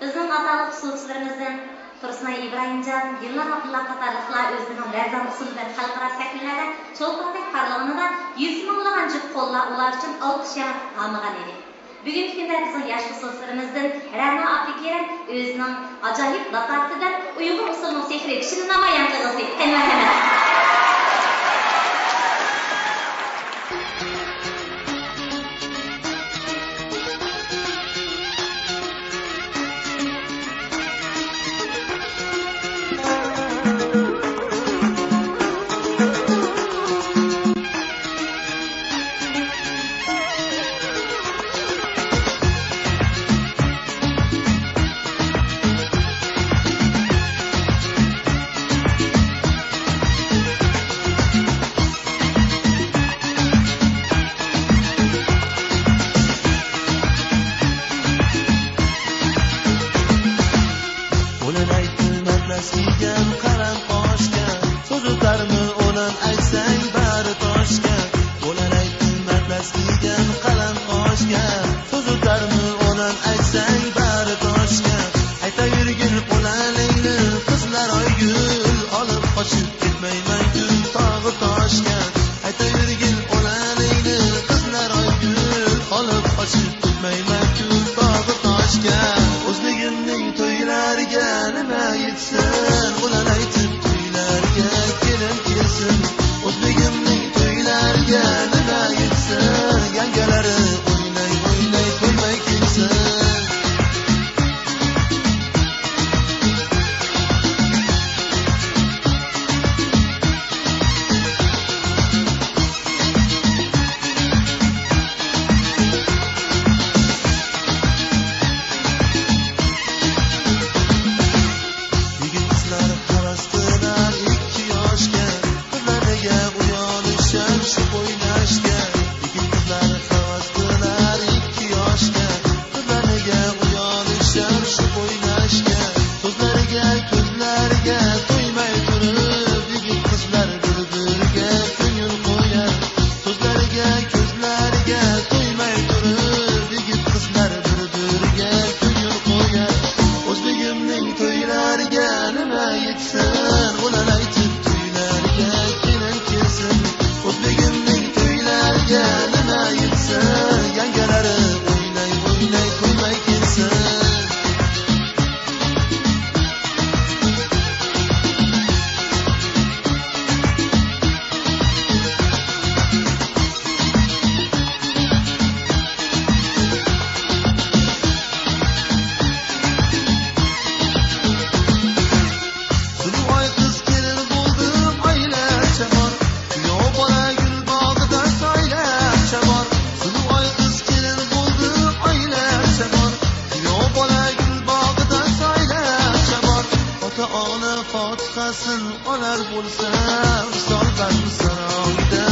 Bizning ataliq usulchilarimizdan Tursunay İbrahimcan, Dilnar Abdullah qatarlıqlar özünün Lərzan usulü və xalqara səkinlərdə Çolpandək parlağında 100 minglığan cüp qolla ular üçün alqış almağan idi. Bugünkü gündə bizim yaş usulchilarimizdan Ra'no Abdikerim özünün acayip latafetinden Uyghur usulunun sehri kişini namoyon qildi. Qanday Siygan qaram qoshga so'zlarni o'lan aytsang bari toshga bo'lalay qimmatlar siygan qalam qoshga so'zlarni o'lan aytsang bari toshga aytayurgin qo'lalayni qizlar oygul olib qochib ketmayman kun tog'i toshga aytayurgin qo'lalayni qizlar oygul olib qochib ketmayman kun tog'i toshga o'zligimning to'ylariga nima yetsin ular aytib to'ylarga kelin kelsin o'zbegimning to'ylariga nima yetsin yangalari o'ynay o'ynay to'ymay kelsin Ona Fotihasini olar bo'lsam, Solban saroyida